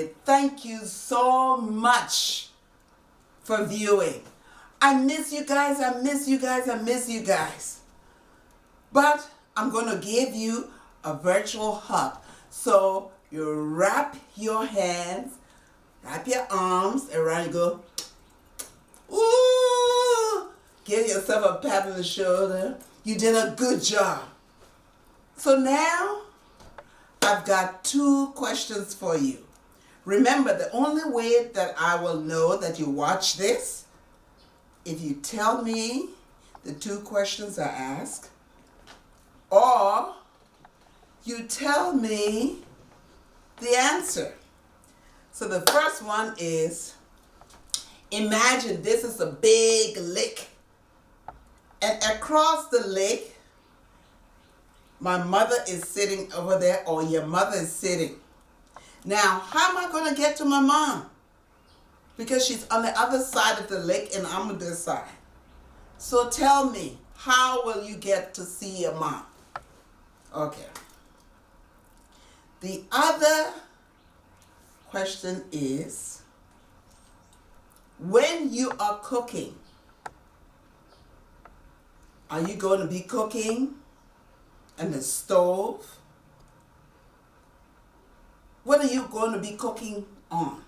everybody. Thank you so much for viewing. I miss you guys. I miss you guys. I miss you guys. But I'm going to give you a virtual hug. So you wrap your hands, wrap your arms around and go, ooh, give yourself a pat on the shoulder. You did a good job. So now I've got 2 questions for you. Remember, the only way that I will know that you watch this, if you tell me the 2 questions I ask, or you tell me the answer. So the first one is, imagine this is a big lake. And across the lake, my mother is sitting over there, or your mother is sitting. Now, how am I going to get to my mom? Because she's on the other side of the lake and I'm on this side. So tell me, how will you get to see your mom? Okay. The other question is, when you are cooking, are you going to be cooking on the stove? What are you going to be cooking on?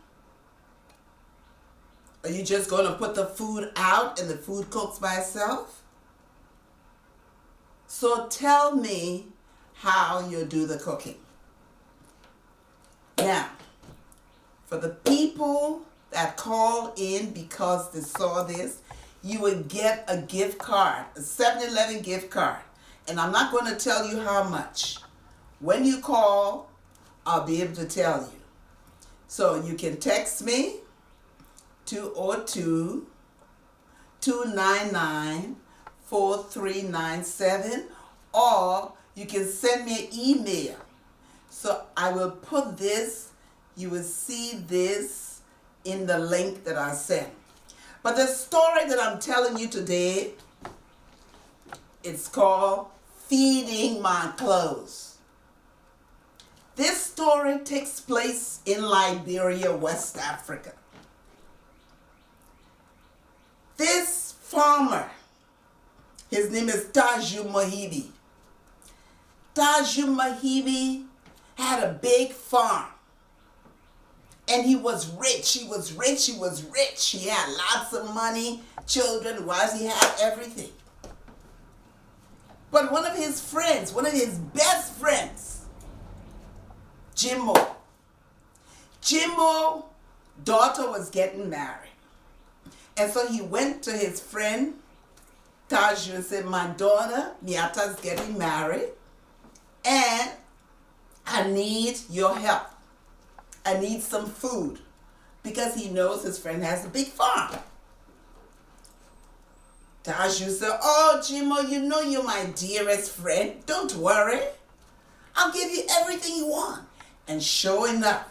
Are you just going to put the food out and the food cooks by itself? So tell me how you do the cooking. Now, for the people that call in because they saw this, you would get a gift card, a 7-Eleven gift card. And I'm not going to tell you how much. When you call, I'll be able to tell you. So you can text me, 202-299-4397, or you can send me an email. So I will put this, you will see this in the link that I sent. But the story that I'm telling you today, it's called Feeding My Clothes. This story takes place in Liberia, West Africa. This farmer, his name is Taju Mahibi. Taju Mahibi had a big farm. And he was rich. He was rich. He was rich. He had lots of money, children, wives. He had everything. But one of his friends, one of his best friends, Jimbo. Jimbo's daughter was getting married. And so he went to his friend Taju and said, my daughter, Miata's getting married, and I need your help. I need some food, because he knows his friend has a big farm. Taju said, oh, Jimbo, you know you're my dearest friend. Don't worry. I'll give you everything you want. And sure enough,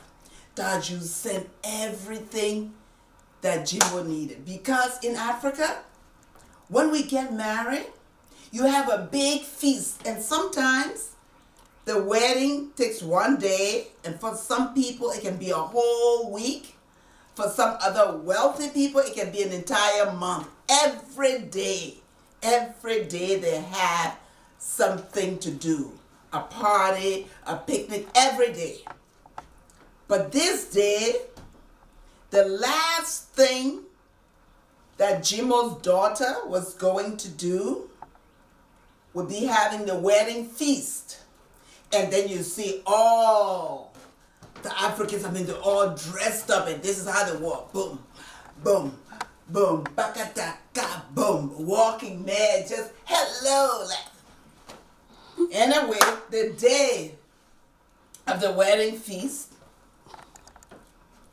Taju sent everything that Jimbo needed. Because in Africa, when we get married, you have a big feast. And sometimes the wedding takes 1 day, and for some people it can be a whole week. For some other wealthy people, it can be an entire month. Every day they have something to do. A party, a picnic, every day. But this day, the last thing that Jimo's daughter was going to do would be having the wedding feast. And then you see all the Africans, they're all dressed up, and this is how they walk. Boom, boom, boom, bakataka, boom, walking mad, just hello. Anyway, the day of the wedding feast,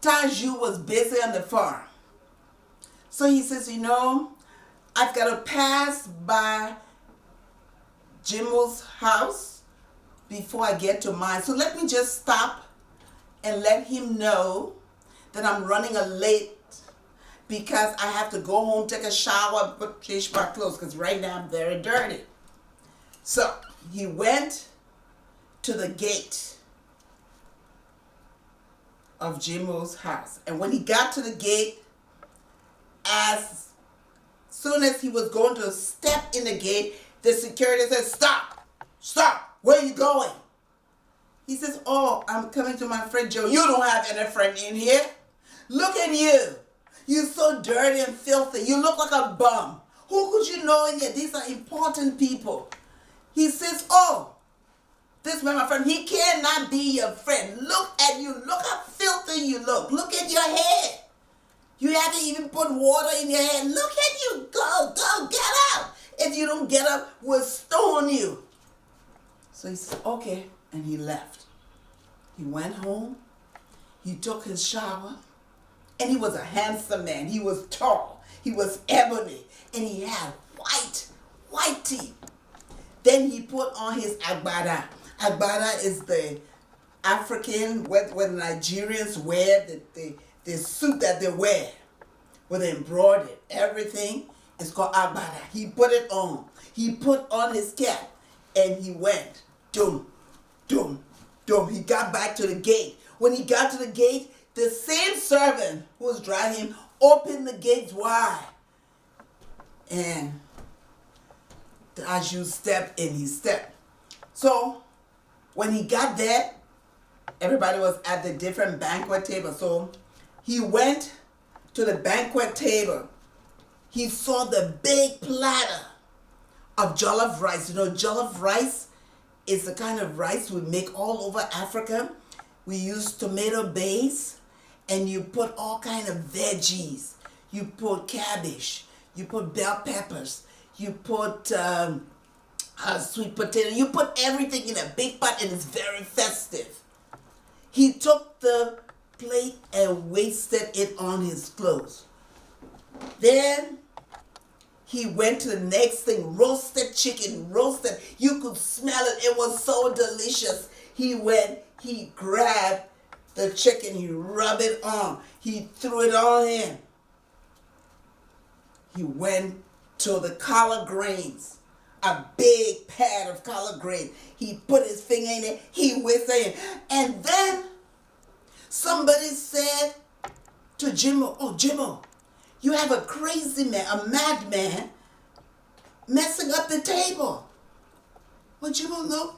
Taju was busy on the farm. So he says, I've got to pass by Jimo's house before I get to mine. So let me just stop and let him know that I'm running late, because I have to go home, take a shower, change my clothes, because right now I'm very dirty. So he went to the gate. of Jimo's house. And when he got to the gate, as soon as he was going to step in the gate, the security said, "Stop! Stop! Where are you going?" He says, "Oh, I'm coming to my friend Joe." "You don't have any friend in here. Look at you. You're so dirty and filthy. You look like a bum. Who could you know in here? These are important people." He says, "Oh, this man, my friend, he cannot be your friend. Look at you. Look how filthy you look. Look at your hair. You haven't even put water in your hair. Look at you. Go, get out. If you don't get up, we'll stone you." So he said, "Okay." And he left. He went home. He took his shower. And he was a handsome man. He was tall. He was ebony. And he had white teeth. Then he put on his agbada. Agbada is the African, what Nigerians wear, the suit that they wear with embroidered everything. It's called agbada. He put it on. He put on his cap and he went. Dum, dum, dum. He got back to the gate. When he got to the gate, the same servant who was driving him opened the gates wide. And as you step in, he stepped. So when he got there, everybody was at the different banquet table. So he went to the banquet table. He saw the big platter of jollof rice. You know, jollof rice is the kind of rice we make all over Africa. We use tomato base, and you put all kind of veggies. You put cabbage. You put bell peppers. You put sweet potato. You put everything in a big pot, and it's very festive. He took the plate and wasted it on his clothes. Then he went to the next thing, roasted chicken, roasted. You could smell it. It was so delicious. He went, he grabbed the chicken, he rubbed it on. He threw it on him. He went to the collard greens, a big pad of collard greens. He put his finger in it, he whistled it. And then somebody said to Jimo, "Oh, Jimo, you have a crazy man, a madman, messing up the table." Well, Jimo, no,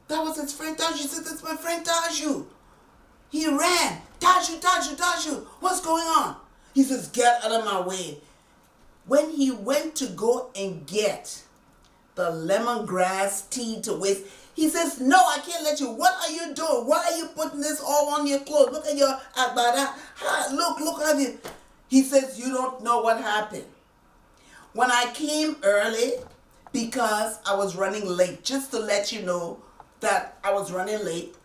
that was his friend Taju. He said, "That's my friend Taju." He ran. Taju, what's going on?" He says, "Get out of my way." When he went to go and get the lemongrass tea to waste, he says, "No, I can't let you. What are you doing? Why are you putting this all on your clothes? Look at your agbada. Look at it." He says, "You don't know what happened. When I came early, because I was running late, just to let you know that I was running late,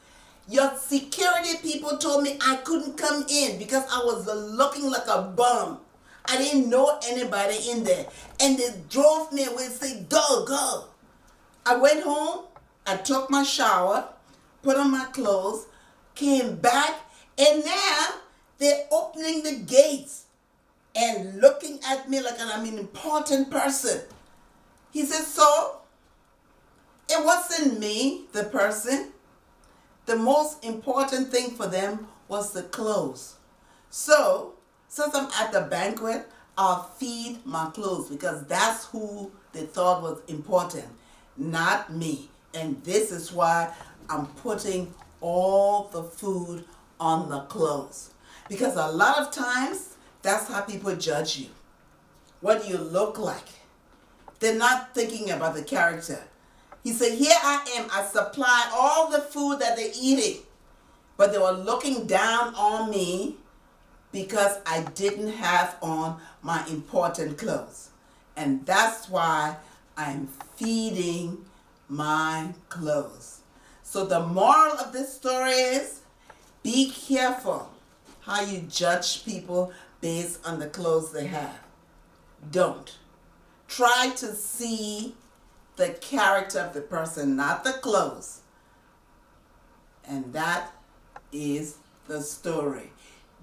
your security people told me I couldn't come in because I was looking like a bum. I didn't know anybody in there. And they drove me away and said, go. I went home, I took my shower, put on my clothes, came back, and now they're opening the gates and looking at me like I'm an important person." He says, "So, it wasn't me, the person. The most important thing for them was the clothes. So, since I'm at the banquet, I'll feed my clothes because that's who they thought was important, not me. And this is why I'm putting all the food on the clothes. Because a lot of times, that's how people judge you. What do you look like? They're not thinking about the character. He said, here I am. I supply all the food that they're eating. But they were looking down on me because I didn't have on my important clothes. And that's why I'm feeding my clothes. So the moral of this story is, be careful how you judge people based on the clothes they have. Don't. Try to see the character of the person, not the clothes. And that is the story.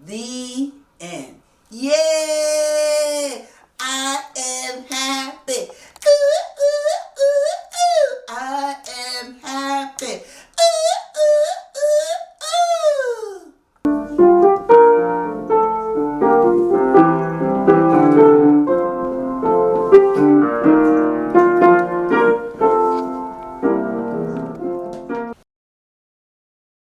The end. Yay! I am happy. Ooh, ooh, ooh, ooh. I am happy. Ooh, ooh, ooh, ooh.